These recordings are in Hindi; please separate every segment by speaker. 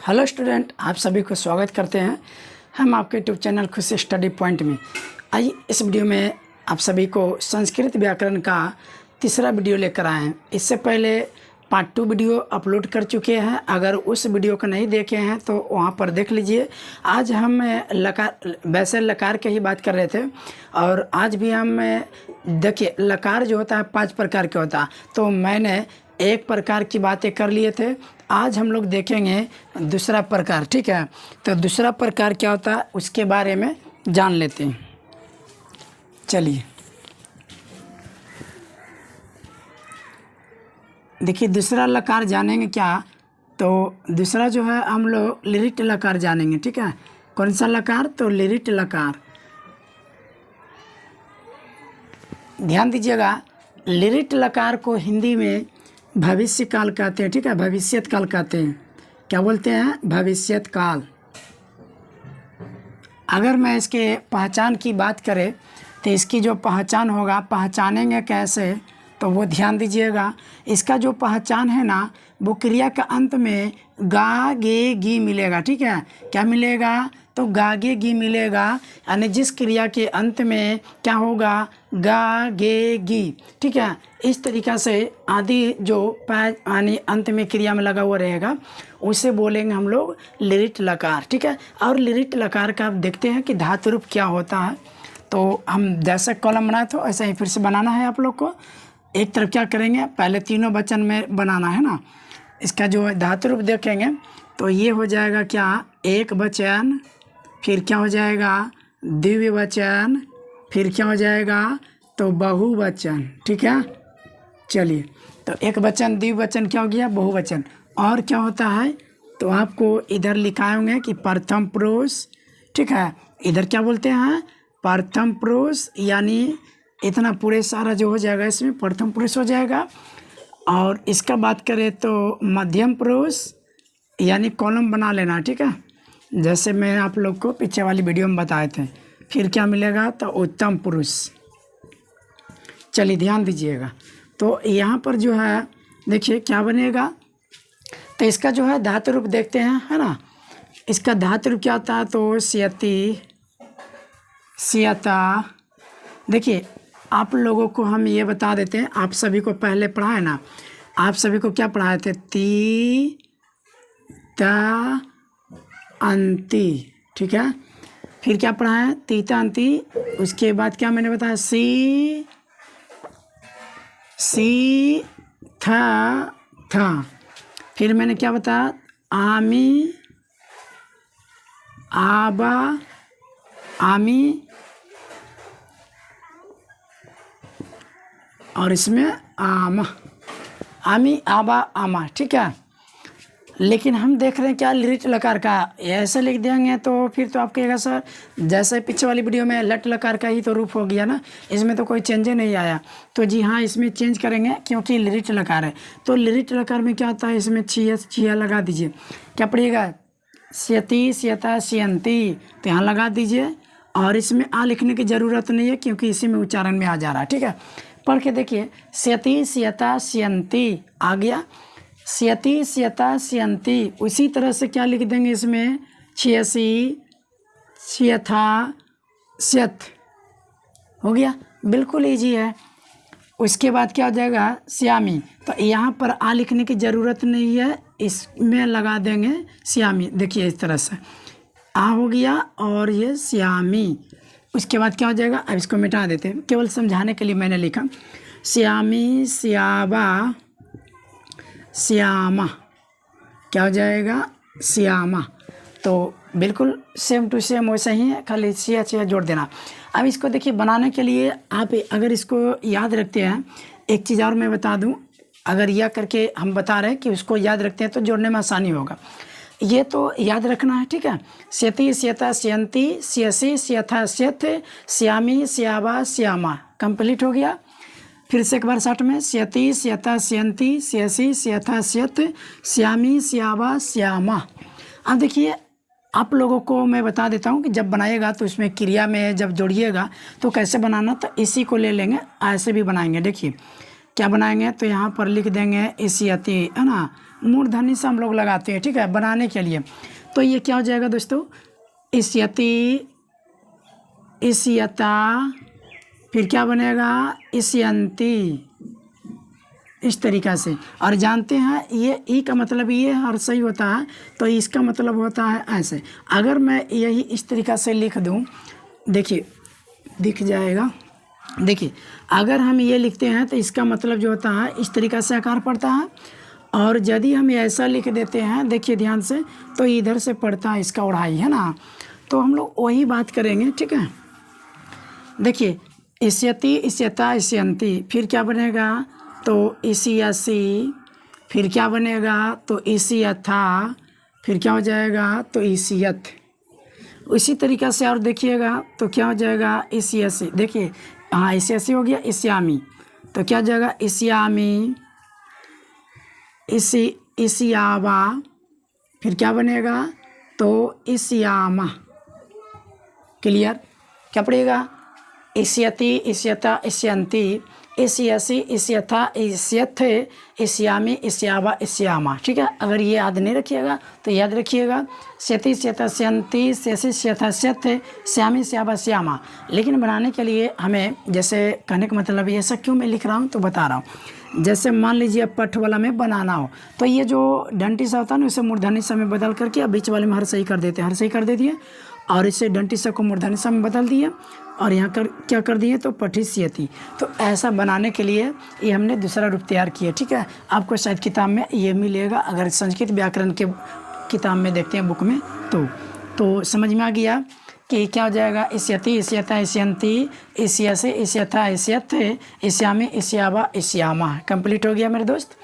Speaker 1: हेलो स्टूडेंट, आप सभी को स्वागत करते हैं हम आपके यूट्यूब चैनल खुशी स्टडी पॉइंट में। आइए इस वीडियो में आप सभी को संस्कृत व्याकरण का तीसरा वीडियो लेकर आए हैं। इससे पहले पार्ट 2 वीडियो अपलोड कर चुके हैं। अगर उस वीडियो को नहीं देखे हैं तो वहाँ पर देख लीजिए। आज हम वैसे लकार की ही बात कर रहे थे और आज भी हम देखिए लकार जो होता है 5 प्रकार के होता है, तो मैंने एक प्रकार की बातें कर लिए थे। आज हम लोग देखेंगे दूसरा प्रकार, ठीक है। तो दूसरा प्रकार क्या होता है उसके बारे में जान लेते हैं। चलिए देखिए, दूसरा लकार जानेंगे क्या। तो दूसरा जो है हम लोग लिरिट लकार जानेंगे, ठीक है। कौन सा लकार? तो लिरिट लकार। ध्यान दीजिएगा, लिरिट लकार को हिंदी में भविष्य काल कहते हैं, ठीक है। भविष्यत काल कहते हैं। क्या बोलते हैं? भविष्यत काल। अगर मैं इसके पहचान की बात करें तो इसकी जो पहचान होगा, पहचानेंगे कैसे, तो वो ध्यान दीजिएगा। इसका जो पहचान है ना, वो क्रिया का अंत में गा गे गी मिलेगा, ठीक है। क्या मिलेगा? तो गा गे गी मिलेगा, यानी जिस क्रिया के अंत में क्या होगा? गा गे गी, ठीक है। इस तरीक़ा से आदि जो यानी अंत में क्रिया में लगा हुआ रहेगा उसे बोलेंगे हम लोग लिरिट लकार, ठीक है। और लिरिट लकार का आप देखते हैं कि धातु रूप क्या होता है। तो हम जैसे कॉलम बनाए तो ऐसा ही फिर से बनाना है आप लोग को। एक तरफ क्या करेंगे, पहले तीनों वचन में बनाना है ना। इसका जो धातु रूप देखेंगे तो ये हो जाएगा क्या? एक वचन, फिर क्या हो जाएगा? द्वितीय वचन, फिर क्या हो जाएगा? तो बहुवचन, ठीक है। चलिए, तो एक वचन, द्वितीय वचन क्या हो गया? बहुवचन। और क्या होता है तो आपको इधर लिखाएंगे कि प्रथम पुरुष, ठीक है। इधर क्या बोलते हैं? प्रथम पुरुष, यानी इतना पूरे सारा जो हो जाएगा इसमें प्रथम पुरुष हो जाएगा। और इसका बात करें तो मध्यम पुरुष, यानी कॉलम बना लेना, ठीक है, जैसे मैं आप लोग को पीछे वाली वीडियो में बताए थे। फिर क्या मिलेगा? तो उत्तम पुरुष। चलिए ध्यान दीजिएगा, तो यहाँ पर जो है देखिए क्या बनेगा। तो इसका जो है धातु रूप देखते हैं, है ना। इसका धातु रूप क्या होता है? तो स्यति, स्यता। देखिए आप लोगों को हम ये बता देते हैं, आप सभी को पहले पढ़ाए ना, आप सभी को क्या पढ़ाए थे? ती ता अंति, ठीक है। फिर क्या पढ़ाए? तीता अंति। उसके बाद क्या मैंने बताया? सी था। फिर मैंने क्या बताया? आमी, आबा, आमी, और इसमें आमा, आमी, आबा, आमा, ठीक है। लेकिन हम देख रहे हैं क्या लिरिट लकार का ऐसे लिख देंगे तो फिर तो आप कहिएगा सर जैसे पीछे वाली वीडियो में लट लकार का ही तो रूप हो गया ना, इसमें तो कोई चेंज नहीं आया। तो जी हाँ, इसमें चेंज करेंगे क्योंकि लिरिट लकार है। तो लिरिट लकार में क्या होता है? इसमें छिया लगा दीजिए। क्या पढ़िएगा? स्यति, स्यता, स्यंती, तो यहाँ लगा दीजिए। और इसमें आ लिखने की ज़रूरत नहीं है क्योंकि इसी में उच्चारण में आ जा रहा है, ठीक है। पढ़ के देखिए, स्यति, स्यता, स्यंती आ गया। स्यति, स्यता, स्यंती। उसी तरह से क्या लिख देंगे इसमें? छियसी, स्यथा, स्यथ, हो गया। बिल्कुल ईजी है। उसके बाद क्या हो जाएगा? श्यामी। तो यहाँ पर आ लिखने की ज़रूरत नहीं है, इसमें लगा देंगे श्यामी। देखिए इस तरह से आ हो गया और ये श्यामी। उसके बाद क्या हो जाएगा? अब इसको मिटा देते हैं, केवल समझाने के लिए मैंने लिखा। श्यामी, श्याबा, श्यामा। क्या हो जाएगा? श्यामा। तो बिल्कुल सेम टू सेम वैसे ही है, खाली छिया जोड़ देना। अब इसको देखिए, बनाने के लिए आप अगर इसको याद रखते हैं, एक चीज़ और मैं बता दूं, अगर यह करके हम बता रहे हैं कि उसको याद रखते हैं तो जोड़ने में आसानी होगा। ये तो याद रखना है, ठीक है। स्यति, स्यता, स्यंती, स्यसी, स्यथा, स्यथ, श्यामी, श्याबा, श्यामा। कंप्लीट हो गया। फिर से एक बार शॉर्ट में, स्यति, स्यता, स्यंती, स्यसी, स्यथा, स्यथ, श्यामी, श्याबा, श्यामा। अब देखिए आप लोगों को मैं बता देता हूँ कि जब बनाइएगा तो इसमें क्रिया में जब जोड़िएगा तो कैसे बनाना, तो इसी को ले लेंगे, ऐसे भी बनाएंगे। देखिए क्या बनाएंगे, तो यहाँ पर लिख देंगे स्यति, है ना, मूर्धन्य से हम लोग लगाते हैं, ठीक है, बनाने के लिए। तो ये क्या हो जाएगा दोस्तों, इष्यति, इष्यता, फिर क्या बनेगा, इष्यन्ति, इस तरीक़ा से। और जानते हैं ये ई का मतलब ये हर सही होता है, तो इसका मतलब होता है ऐसे। अगर मैं यही इस तरीक़ा से लिख दूं, देखिए दिख जाएगा, देखिए अगर हम ये लिखते हैं तो इसका मतलब जो होता है इस तरीक़ा से आकार पड़ता है, और यदि हम ऐसा लिख देते हैं, देखिए ध्यान से, तो इधर से पड़ता है इसका ओढ़ाई, है ना। तो हम लोग वही बात करेंगे, ठीक है। देखिए इष्यति, इष्यता, इष्यन्ति, फिर क्या बनेगा, तो इष्यसि, फिर क्या बनेगा, तो इष्यथा, फिर क्या हो जाएगा, तो इष्यथ। इसी तरीक़ा से और देखिएगा तो क्या हो जाएगा, इष्यसि, देखिए हाँ इष्यसि हो गया, इष्यामि, तो क्या हो जाएगा, इष्यामि, इष्यावा, फिर क्या बनेगा, तो इष्यामा। क्लियर, क्या पड़ेगा, इष्यति, इष्यता, इष्यन्ति, इष्यसि, इष्यथा, इष्यथ, इष्यामि, इष्यावा, इष्यामा, ठीक है। अगर ये याद नहीं रखिएगा तो याद रखिएगा स्यति, स्यता, स्यन्ति, स्यसि, स्यथा, स्यथ, श्यामि, श्यावा, श्यामा। लेकिन बनाने के लिए हमें, जैसे कहने का मतलब ये सब क्यों मैं लिख रहा हूँ तो बता रहा हूँ। जैसे मान लीजिए पठ वाला में बनाना हो, तो ये जो डंटी सा होता है ना, उसे मूर्धन्य सा में बदल करके अब बीच वाले में हर सही कर देते हैं, हर सही कर दे दिए, और इसे डंटी सा को मूर्धन्य सा में बदल दिए, और यहाँ कर क्या कर दिए, तो पठिष्यति। तो ऐसा बनाने के लिए ये हमने दूसरा रूप तैयार किया, ठीक है। आपको शायद किताब में ये मिलेगा, अगर संस्कृत व्याकरण के किताब में देखते हैं बुक में, तो समझ में आ गया कि क्या हो जाएगा, इष्यति, इष्यता, इष्यन्ति, इष्यसि, इष्यथा, इष्यथ, इष्यामि, इष्यावा, इष्यामा। कंप्लीट हो गया मेरे दोस्त,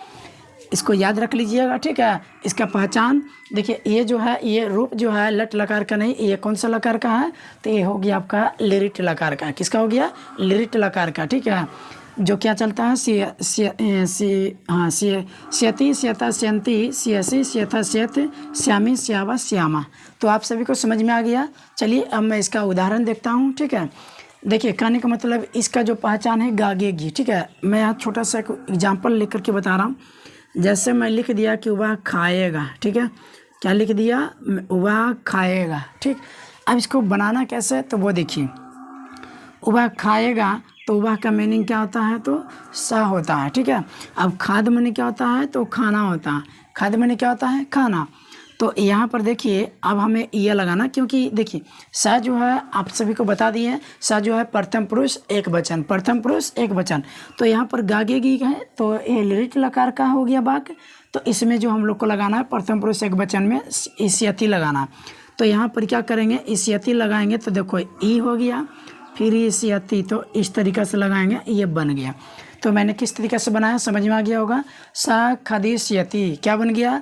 Speaker 1: इसको याद रख लीजिएगा, ठीक है। इसका पहचान देखिए, ये जो है ये रूप जो है लट लकार का नहीं, ये कौन सा लकार का है, तो ये हो गया आपका लिरिट लकार का। किसका हो गया, लिरिट लकार का, ठीक है। जो क्या चलता है, स्यति, स्यता, स्यन्ति, स्यसि, स्यथा, स्यथ, श्यामि, श्यावा, श्यामा। तो आप सभी को समझ में आ गया। चलिए अब मैं इसका उदाहरण देखता हूँ, ठीक है। देखिए कहने का मतलब इसका जो पहचान है गागेगी, ठीक है। मैं यहाँ छोटा सा एग्जाम्पल लिख करके बता रहा हूँ। जैसे मैं लिख दिया कि वह खाएगा, ठीक है, क्या लिख दिया, वह खाएगा, ठीक। अब इसको बनाना कैसे, तो वो देखिए, वह खाएगा, तो वह का मीनिंग क्या होता है, तो सा होता है, ठीक है। अब खाद माने क्या होता है, तो खाना होता है, खाद माने क्या होता है, खाना। तो यहाँ पर देखिए अब हमें ये लगाना, क्योंकि देखिए सा जो है आप सभी को बता दिए, सा जो है प्रथम पुरुष एक वचन, प्रथम पुरुष एक वचन। तो यहाँ पर गागेगी है, तो ये लिरिट लकार का हो गया वाक्य। तो इसमें जो हम लोग को लगाना है प्रथम पुरुष एक वचन में इष्यति लगाना। तो यहाँ पर क्या करेंगे, इष्यति लगाएंगे, तो देखो ई हो गया, फिर इष्यति, तो इस तरीक़े से लगाएंगे, ये बन गया। तो मैंने किस तरीके से बनाया समझ में आ गया होगा। सा खदिष्यति क्या बन गया,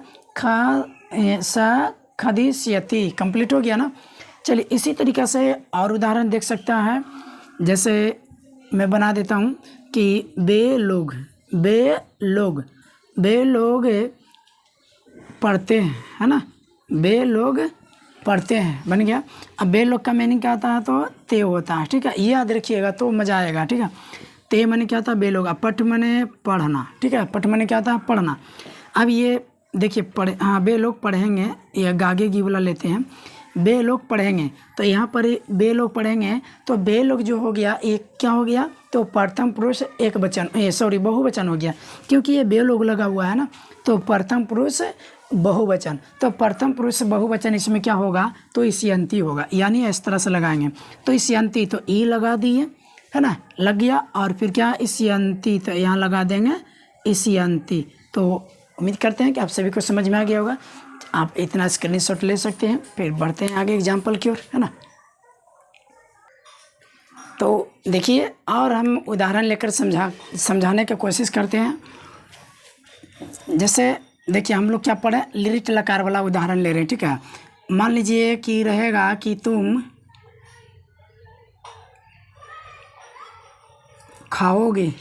Speaker 1: सा खदिष्यति, कंप्लीट हो गया ना। चलिए इसी तरीक़े से और उदाहरण देख सकता है। जैसे मैं बना देता हूँ कि बे लोग पढ़ते हैं, है ना, बे लोग पढ़ते हैं, बन गया। अब बे लोग का मीनिंग क्या होता है, तो ते होता है, ठीक है। ये याद रखिएगा तो मज़ा आएगा, ठीक है। ते माने क्या होता है, बे लोग। अब पठ माने पढ़ना, ठीक है, पठ माने क्या होता है, पढ़ना। अब ये देखिए पढ़े, हाँ बे लोग पढ़ेंगे, ये गागेगी वाला लेते हैं, बे लोग पढ़ेंगे। तो यहाँ पर बे लोग पढ़ेंगे, तो बे लोग जो हो गया एक क्या हो गया, तो प्रथम पुरुष एक वचन, बहुवचन हो गया, क्योंकि ये बे लोग लगा हुआ है ना। तो प्रथम पुरुष बहुवचन, तो प्रथम पुरुष बहुवचन इसमें क्या होगा, तो इष्यन्ति होगा, यानी इस तरह से लगाएंगे। तो इष्यन्ति, तो ई लगा दिए, है ना, लग गया। और फिर क्या, इष्यन्ति, तो यहाँ लगा देंगे इष्यन्ति। तो उम्मीद करते हैं कि आप सभी को समझ में आ गया होगा। आप इतना स्क्रीनशॉट ले सकते हैं। फिर बढ़ते हैं आगे एग्जाम्पल की ओर, है ना। तो देखिए और हम उदाहरण लेकर समझाने की कोशिश करते हैं। जैसे देखिए हम लोग क्या पढ़े, लिरिट लकार वाला उदाहरण ले रहे हैं, ठीक है। मान लीजिए कि रहेगा कि तुम खाओगे,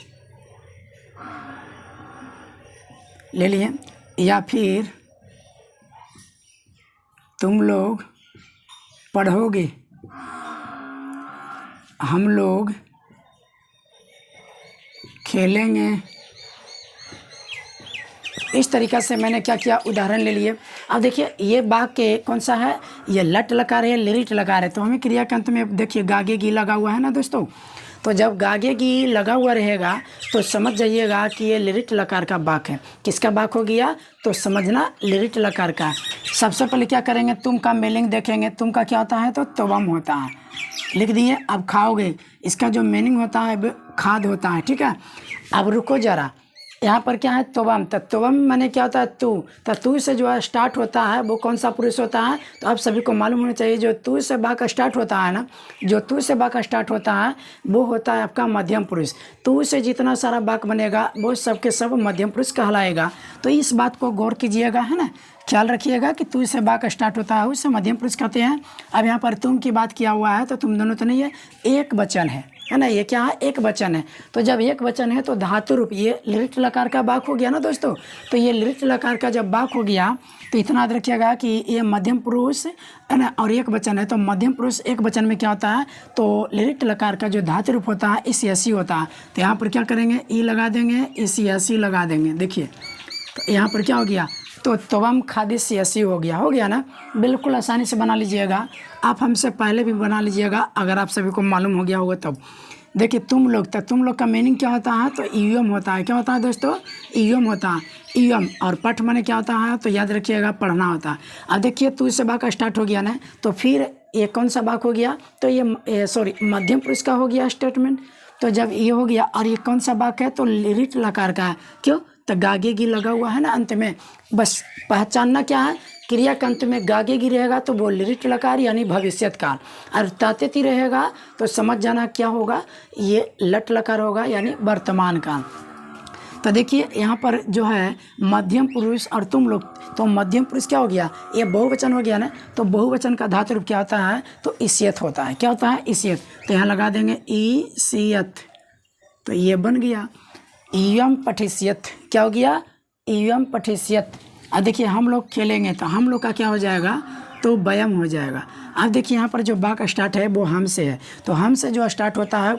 Speaker 1: ले लिए, या फिर तुम लोग पढ़ोगे, हम लोग खेलेंगे, इस तरीक़ा से मैंने क्या किया, उदाहरण ले लिए। अब देखिए ये बाघ के कौन सा है, ये लट लकार है, लिरिट लकार है। तो हमें क्रिया के अंत में देखिए गागे गी लगा हुआ है ना दोस्तों। तो जब गागे गी लगा हुआ रहेगा तो समझ जाइएगा कि ये लिरिट लकार का बाघ है। किसका बाघ हो गया, तो समझना लिरिट लकार का। सबसे पहले क्या करेंगे, तुम का मीनिंग देखेंगे। तुम का क्या होता है, तो तवम होता है, लिख दिए। अब खाओगे, इसका जो मीनिंग होता है खाद होता है, ठीक है। अब रुको जरा, यहाँ पर क्या है, तोवम। तो तोवम माने क्या होता है, तू। तो तू से जो है स्टार्ट होता है वो कौन सा पुरुष होता है, तो आप सभी को मालूम होना चाहिए। जो तू से बा का स्टार्ट होता है ना, जो तू से बा का स्टार्ट होता है वो होता है आपका मध्यम पुरुष। तू से जितना सारा बाक बनेगा वो सब के सब मध्यम पुरुष कहलाएगा। तो इस बात को गौर कीजिएगा, है ना, ख्याल रखिएगा कि तू से बा का स्टार्ट होता है उससे मध्यम पुरुष कहते हैं। अब यहाँ पर तुम की बात किया हुआ है तो तुम दोनों तो नहीं है, एक वचन है ना, ये क्या है, एक वचन है। तो जब एक वचन है तो धातु रूप, ये लिरिट लकार का बाक हो गया ना दोस्तों। तो ये लिरिट लकार का जब बाक हो गया तो इतना याद रखिएगा कि ये मध्यम पुरुष है ना, और एक वचन है। तो मध्यम पुरुष एक वचन में क्या होता है, तो लिरिट लकार का जो धातु रूप होता है इसियासी होता है। तो यहाँ पर क्या करेंगे, ई लगा देंगे, इसियासी लगा देंगे। देखिए तो यहाँ पर क्या हो गया, तो तवम खादी सियासी हो गया ना। बिल्कुल आसानी से बना लीजिएगा, आप हमसे पहले भी बना लीजिएगा अगर आप सभी को मालूम हो गया होगा तब। देखिए तुम लोग, तो तुम लोग का मीनिंग क्या होता है, तो ईयम होता है। क्या होता है दोस्तों, ईयम होता है, ईयम। और पठ माने क्या होता है, तो याद रखिएगा पढ़ना होता है। अब देखिए तू से बाक स्टार्ट हो गया ना, तो फिर ये कौन सा बाक हो गया, तो ये सॉरी मध्यम पुरुष का हो गया स्टेटमेंट। तो जब ये हो गया और ये कौन सा बाक है, तो लिरिट लकार का है। क्यों, तो गागे गी लगा हुआ है ना अंत में। बस पहचानना क्या है, क्रिया के अंत में गागे गी रहेगा तो वो लिरिट लकार यानी भविष्यत काल, और तातेती रहेगा तो समझ जाना क्या होगा, ये लट लकार होगा यानी वर्तमान काल। तो देखिए यहाँ पर जो है मध्यम पुरुष और तुम लोग, तो मध्यम पुरुष क्या हो गया, ये बहुवचन हो गया ना। तो बहुवचन का धातु रूप क्या होता है, तो इसियत होता है। क्या होता है, इसियत। तो यहाँ लगा देंगे इसियत, तो ये बन गया इयम पठिष्यत। क्या हो गया, इयम पठिष्यत। अब देखिए हम लोग खेलेंगे तो हम लोग का क्या हो जाएगा, तो वयम हो जाएगा। अब देखिए यहाँ पर जो बा का स्टार्ट है वो हम से है। तो हम से जो स्टार्ट होता है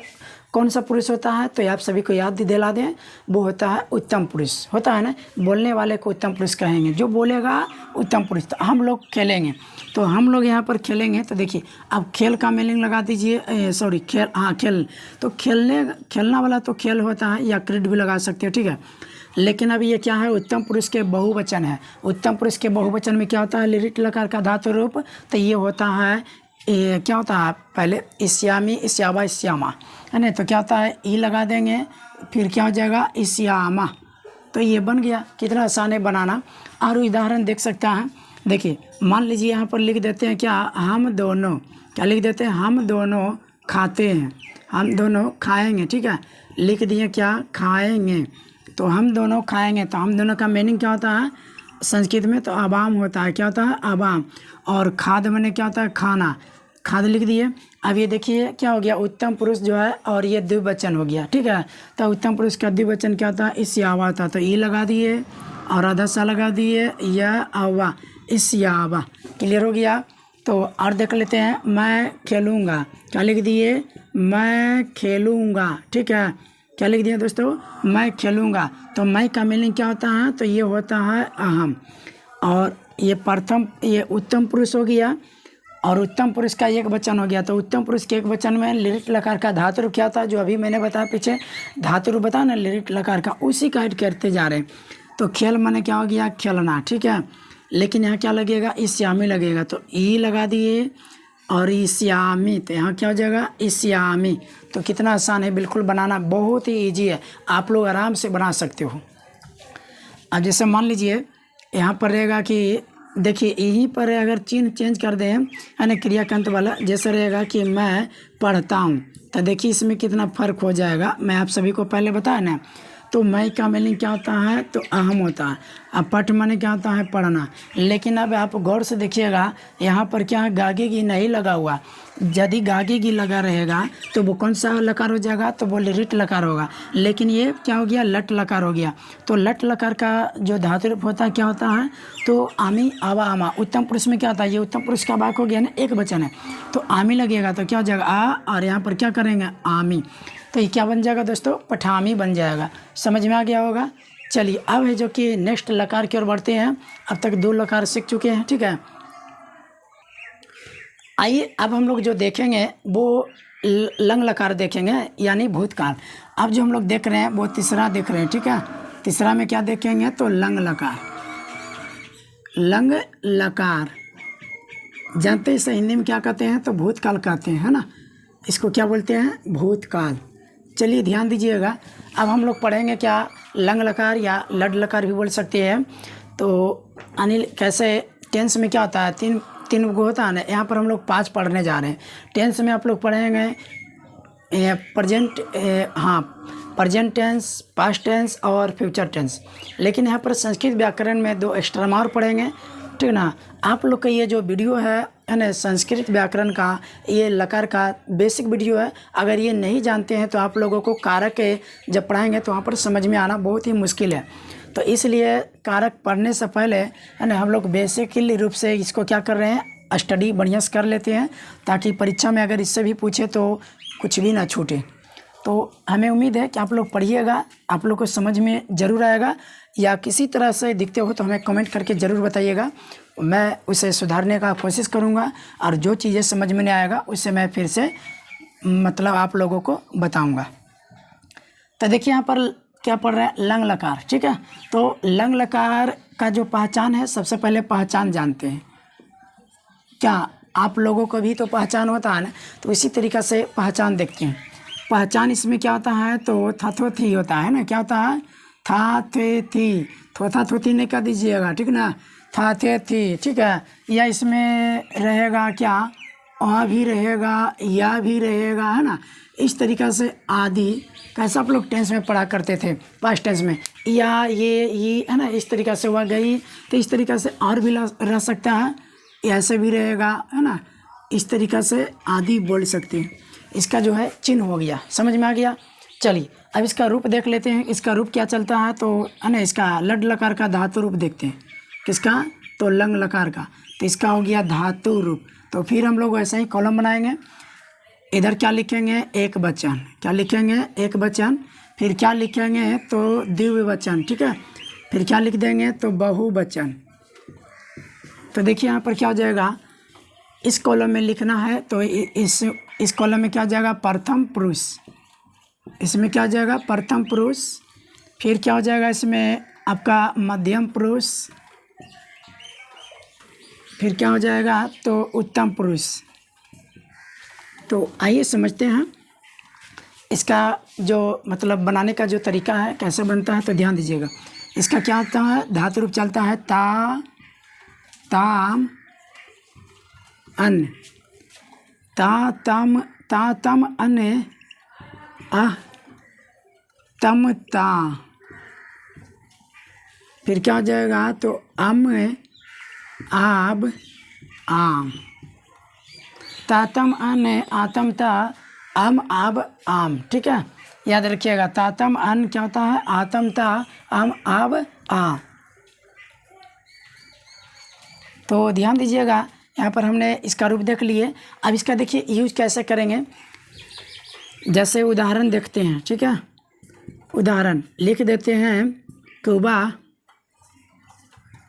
Speaker 1: कौन सा पुरुष होता है, तो आप सभी को याद दिला दें, वो होता है उत्तम पुरुष होता है ना। बोलने वाले को उत्तम पुरुष कहेंगे, जो बोलेगा उत्तम पुरुष। तो हम लोग खेलेंगे, तो हम लोग यहाँ पर खेलेंगे। तो देखिए अब खेल का मीनिंग लगा दीजिए, सॉरी खेल, हाँ खेल। तो खेलना वाला तो खेल होता है, या क्रीड भी लगा सकते हो, ठीक है। लेकिन अब ये क्या है, उत्तम पुरुष के बहुवचन है। उत्तम पुरुष के बहुवचन में क्या होता है, लिरिट लकार का धातु रूप। तो ये होता है क्या होता है, पहले इस्यामी, इस्यावा, इस्यामा, है ना। तो क्या होता है, ई लगा देंगे, फिर क्या हो जाएगा, इस्यामा। तो ये बन गया। कितना आसान है बनाना। और उदाहरण देख सकता है। देखिए मान लीजिए यहाँ पर लिख देते हैं क्या, हम दोनों, क्या लिख देते हैं, हम दोनों खाते हैं, हम दोनों खाएंगे, ठीक है। लिख दिए क्या, खाएंगे। तो हम दोनों खाएंगे, तो हम दोनों का मीनिंग क्या होता है संस्कृत में, तो अबाम होता है। क्या होता है, अबाम। और खाद मैंने क्या होता है, खाना, खाद लिख दिए। अब ये देखिए क्या हो गया, उत्तम पुरुष जो है और ये द्विवचन हो गया, ठीक है। तो उत्तम पुरुष का द्विवचन क्या होता है, इस्यावा था। तो ई लगा दिए और आधा सा लगा दिए, या आवा, इस्यावा। क्लियर हो गया। तो और देख लेते हैं, मैं खेलूँगा, क्या लिख दिए, मैं खेलूँगा, ठीक है। क्या लिख दिया दोस्तों, मैं खेलूँगा। तो मैं का मीनिंग क्या होता है, तो ये होता है अहम। और ये प्रथम, ये उत्तम पुरुष हो गया, और उत्तम पुरुष का एक वचन हो गया। तो उत्तम पुरुष के एक वचन में लिरिट लकार का धातु रूप क्या था, जो अभी मैंने बताया पीछे धातु रूप बताया ना लिरिट लकार का, उसी का ऐड करते जा रहे हैं। तो खेल माने क्या हो गया, खेलना, ठीक है। लेकिन यहाँ क्या लगेगा, इस्यामी लगेगा। तो ई लगा दिए और इस्यामी, तो यहाँ क्या हो जाएगा, इस्यामी। तो कितना आसान है, बिल्कुल बनाना बहुत ही ईजी है, आप लोग आराम से बना सकते हो। अब जैसे मान लीजिए यहाँ पर रहेगा कि देखिए यहीं पर अगर चिन्ह चेंज कर दें, यानी क्रियाकंत वाला, जैसे रहेगा कि मैं पढ़ता हूँ। तो देखिए इसमें कितना फ़र्क हो जाएगा, मैं आप सभी को पहले बताया ना। तो मैं का मीनिंग क्या होता है, तो अहम होता है। अब पठ माने क्या होता है, पढ़ना। लेकिन अब आप गौर से देखिएगा, यहाँ पर क्या है, गागे गी नहीं लगा हुआ। यदि गागे गी लगा रहेगा तो वो कौन सा लकार हो जाएगा, तो वो लिरिट लकार होगा। लेकिन ये क्या हो गया, लट लकार हो गया। तो लट लकार का जो धातु रूप होता है क्या होता है, तो आमी, आवा, आमा। उत्तम पुरुष में क्या होता है, ये उत्तम पुरुष का वाक हो गया ना, एक वचन है। तो आमी लगेगा तो क्या हो जाएगा, आ, और यहाँ पर क्या करेंगे, आमी। तो ये क्या बन जाएगा दोस्तों, पठामी बन जाएगा। समझ में आ गया होगा। चलिए अब है जो कि नेक्स्ट लकार की ओर बढ़ते हैं। अब तक 2 लकार सीख चुके हैं, ठीक है। आइए अब हम लोग जो देखेंगे वो लंग लकार देखेंगे, यानी भूतकाल। अब जो हम लोग देख रहे हैं वो तीसरा देख रहे हैं, ठीक है। तीसरा में क्या देखेंगे तो लंग लकार। लंग लकार जानते हैं इसे हिंदी में क्या कहते हैं तो भूतकाल कहते हैं, है ना। इसको क्या बोलते हैं, भूतकाल। चलिए ध्यान दीजिएगा। अब हम लोग पढ़ेंगे क्या लंग लकार या लड लकार भी बोल सकते हैं। तो अनिल कैसे टेंस में क्या होता है, तीन गो होता है ना। यहाँ पर हम लोग 5 पढ़ने जा रहे हैं। टेंस में आप लोग पढ़ेंगे प्रेजेंट टेंस, पास्ट टेंस और फ्यूचर टेंस। लेकिन यहाँ पर संस्कृत व्याकरण में 2 एक्स्ट्रा और पढ़ेंगे, ठीक ना। आप लोग का ये जो वीडियो है ना संस्कृत व्याकरण का, ये लकार का बेसिक वीडियो है। अगर ये नहीं जानते हैं तो आप लोगों को कारक जब पढ़ाएंगे तो वहाँ पर समझ में आना बहुत ही मुश्किल है। तो इसलिए कारक पढ़ने से पहले है ना हम लोग बेसिकली रूप से इसको क्या कर रहे हैं, स्टडी बढ़िया से कर लेते हैं, ताकि परीक्षा में अगर इससे भी पूछे तो कुछ भी ना छूटे। तो हमें उम्मीद है कि आप लोग पढ़िएगा, आप लोग को समझ में ज़रूर आएगा। या किसी तरह से दिखते हो तो हमें कमेंट करके ज़रूर बताइएगा, मैं उसे सुधारने का कोशिश करूँगा। और जो चीज़ें समझ में नहीं आएगा उससे मैं फिर से मतलब आप लोगों को बताऊँगा। तो देखिए यहाँ पर क्या पढ़ रहे हैं, लंग लकार, ठीक है। तो लंग लकार का जो पहचान है, सबसे पहले पहचान जानते हैं क्या। आप लोगों को भी तो पहचान होता है ना, तो इसी तरीक़ा से पहचान देखते हैं। पहचान इसमें क्या होता है तो थाथोथी होता है ना। क्या होता है, था थे थी, थोथा थोथी नहीं कर दीजिएगा, ठीक ना। था थे थी, ठीक है। या इसमें रहेगा क्या, आ भी रहेगा, या भी रहेगा, है ना। इस तरीक़ा से आदि कैसा आप लोग टेंस में पढ़ा करते थे, पास्ट टेंस में, या ये है ना। इस तरीक़ा से हुआ गई, तो इस तरीक़ा से और भी रह सकता है, ऐसे भी रहेगा, है ना। इस तरीक़ा से आदि बोल सकते हैं। इसका जो है चिन्ह हो गया, समझ में आ गया। चलिए अब इसका रूप देख लेते हैं, इसका रूप क्या चलता है तो है ना। इसका लड लकार का धातु रूप देखते हैं, किसका तो लंग लकार का। तो इसका हो गया धातु रूप। तो फिर हम लोग ऐसा ही कॉलम बनाएंगे। इधर क्या लिखेंगे, एक वचन, क्या लिखेंगे एक वचन। फिर क्या लिखेंगे तो द्विवचन, ठीक है। फिर क्या लिख देंगे तो बहुवचन। तो देखिए यहाँ पर क्या हो जाएगा, इस कॉलम में लिखना है तो इस कॉलम में क्या हो जाएगा, प्रथम पुरुष। इसमें क्या हो जाएगा, प्रथम पुरुष। फिर क्या हो जाएगा इसमें आपका मध्यम पुरुष। फिर क्या हो जाएगा तो उत्तम पुरुष। तो आइए समझते हैं इसका जो मतलब बनाने का जो तरीका है, कैसे बनता है। तो ध्यान दीजिएगा, इसका क्या होता है, धातु रूप चलता है ता, ताम, अन, ता तम अन, अह, तम ता। फिर क्या हो जाएगा तो अम, आब, आम, तातम अन, आतम ता, अम आब आम, ठीक है। याद रखिएगा, तातम अन क्या होता है, आतम ता, अम आब आ। तो ध्यान दीजिएगा, यहाँ पर हमने इसका रूप देख लिए। अब इसका देखिए यूज कैसे करेंगे, जैसे उदाहरण देखते हैं, ठीक है। उदाहरण लिख देते हैं कि उबा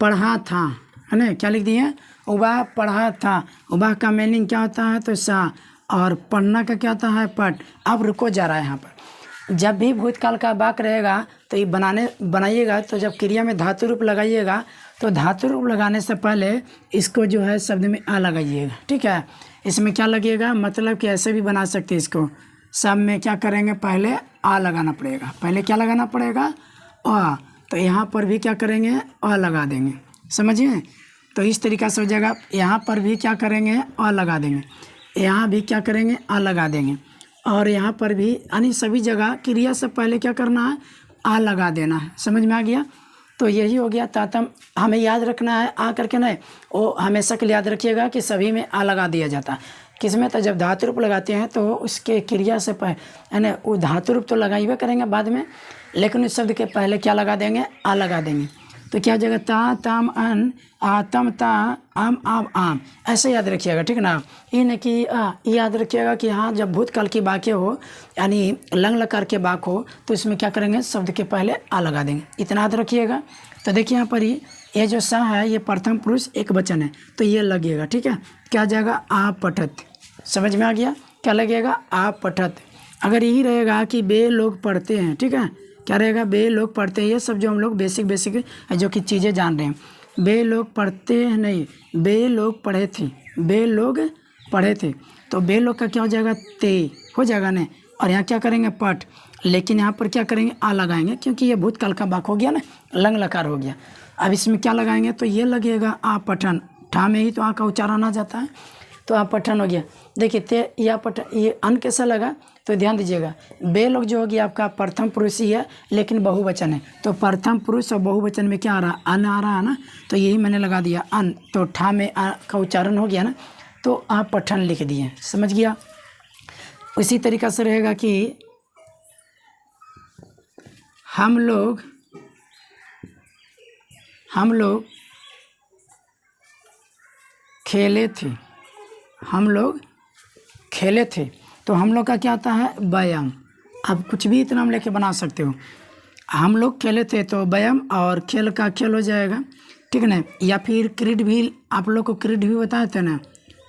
Speaker 1: पढ़ा था, है ना। क्या लिख दिए, उबा पढ़ा था। उबा का मीनिंग क्या होता है तो सा, और पढ़ना का क्या होता है पढ़। अब रुको जा रहा है यहाँ पर, जब भी भूतकाल का वाक्य रहेगा तो ये बनाइएगा तो जब क्रिया में धातु रूप लगाइएगा तो धातु रूप लगाने से पहले इसको जो है शब्द में आ लगाइएगा, ठीक है। इसमें क्या लगेगा, मतलब कि ऐसे भी बना सकते हैं इसको। सब में क्या करेंगे, पहले आ लगाना पड़ेगा। पहले क्या लगाना पड़ेगा, आ। तो यहाँ पर भी क्या करेंगे, आ लगा देंगे, समझिए। तो इस तरीक़ा से हो जाएगा। यहाँ पर भी क्या करेंगे, आ लगा देंगे। यहाँ भी क्या करेंगे, आ लगा देंगे। और यहाँ पर भी, यानी सभी जगह क्रिया से पहले क्या करना है, आ लगा देना है। समझ में आ गया। तो यही हो गया तातम। हमें याद रखना है आ करके नहीं, वो हमेशा के लिए याद रखिएगा कि सभी में आ लगा दिया जाता है। किसमें तो जब धातु रूप लगाते हैं तो उसके क्रिया से पहले, यानी वो धातु रूप तो लगाइए करेंगे बाद में, लेकिन उस शब्द के पहले क्या लगा देंगे, आ लगा देंगे। तो क्या हो जाएगा ता ताम अन आतम ता आम आब आम, ऐसे याद रखिएगा, ठीक ना। ये नहीं कि ये याद रखिएगा कि हाँ जब भूतकाल की वाक्य हो यानी लंग लकार के वाक हो तो इसमें क्या करेंगे, शब्द के पहले आ लगा देंगे, इतना याद रखिएगा। तो देखिए यहाँ पर ये जो सा है ये प्रथम पुरुष एक वचन है तो ये लगेगा, ठीक है। क्या जाएगा आ पठत, समझ में आ गया, क्या लगेगा आ पठत। अगर यही रहेगा कि बे लोग पढ़ते हैं, ठीक है, क्या रहेगा बे लोग पढ़ते हैं, ये सब जो हम लोग बेसिक जो कि चीज़ें जान रहे हैं। बे लोग पढ़ते हैं नहीं, बे लोग पढ़े थे, बे लोग पढ़े थे, तो बे लोग का क्या हो जाएगा ते हो जाएगा ना, और यहाँ क्या करेंगे पठ, लेकिन यहाँ पर क्या करेंगे आ लगाएंगे क्योंकि ये भूतकाल का वाक हो गया ना, लंग लकार हो गया। अब इसमें क्या लगाएंगे तो ये लगेगा आ पठन, ठा में ही तो आ का उच्चारण आ जाता है, तो आ पठन हो गया। देखिए ते या पठन, ये अन कैसा लगा तो ध्यान दीजिएगा, बे लोग जो हो गया आपका प्रथम पुरुष ही है लेकिन बहुवचन है, तो प्रथम पुरुष और बहुवचन में क्या आ रहा है अन आ रहा है ना, तो यही मैंने लगा दिया अन, तो ठा में आ का उच्चारण हो गया ना, तो आ पठन लिख दिए, समझ गया। उसी तरीक़ा से रहेगा कि हम लोग खेले थे, हम लोग खेले थे, तो हम लोग का क्या आता है व्यायाम। अब कुछ भी इतना हम लेके बना सकते हो, हम लोग खेले थे तो व्यायाम और खेल का खेल हो जाएगा, ठीक है ना। या फिर क्रीड भी, आप लोग को क्रीड भी बताए थे ना,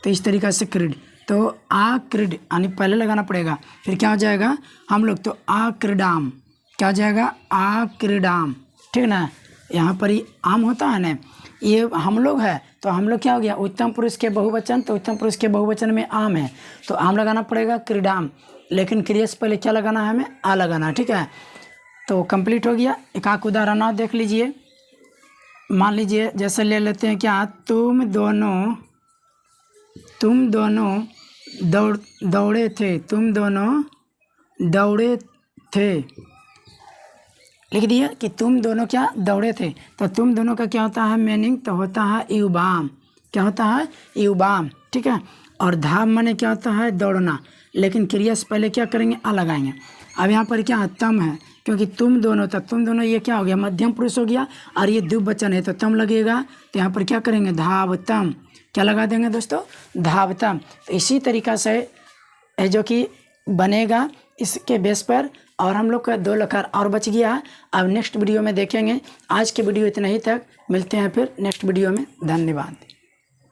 Speaker 1: तो इस तरीक़ा से क्रीड, तो आ क्रीड यानी पहले लगाना पड़ेगा, फिर क्या हो जाएगा हम लोग, तो आ क्रीडाम, क्या हो जाएगा आ क्रीडाम, ठीक ना। यहाँ पर ही आम होता है ना, ये हम लोग है तो हम लोग क्या हो गया उत्तम पुरुष के बहुवचन, तो उत्तम पुरुष के बहुवचन में आम है तो आम लगाना पड़ेगा क्रीडाम, लेकिन क्रिया से पहले क्या लगाना है हमें आ लगाना है, ठीक है। तो कंप्लीट हो गया। एक आध उदाहरण और देख लीजिए, मान लीजिए जैसे ले लेते हैं क्या, तुम दोनों दौड़े थे, तुम दोनों दौड़े थे, लिख दिया कि तुम दोनों क्या दौड़े थे, तो तुम दोनों का क्या होता है मीनिंग, तो होता है युवाम, क्या होता है युवाम, ठीक है। और धाम माने क्या होता है दौड़ना, लेकिन क्रिया से पहले क्या करेंगे आ लगाएंगे। अब यहाँ पर क्या है तम है, क्योंकि तुम दोनों, तो तुम दोनों ये क्या हो गया मध्यम पुरुष हो गया और ये द्विवचन है तो तम लगेगा, तो यहाँ पर क्या करेंगे धावतम, क्या लगा देंगे दोस्तों धावतम। तो इसी तरीक़ा से जो कि बनेगा इसके बेस पर, और हम लोग का 2 लकार और बच गया। अब नेक्स्ट वीडियो में देखेंगे। आज के वीडियो इतना ही तक, मिलते हैं फिर नेक्स्ट वीडियो में, धन्यवाद।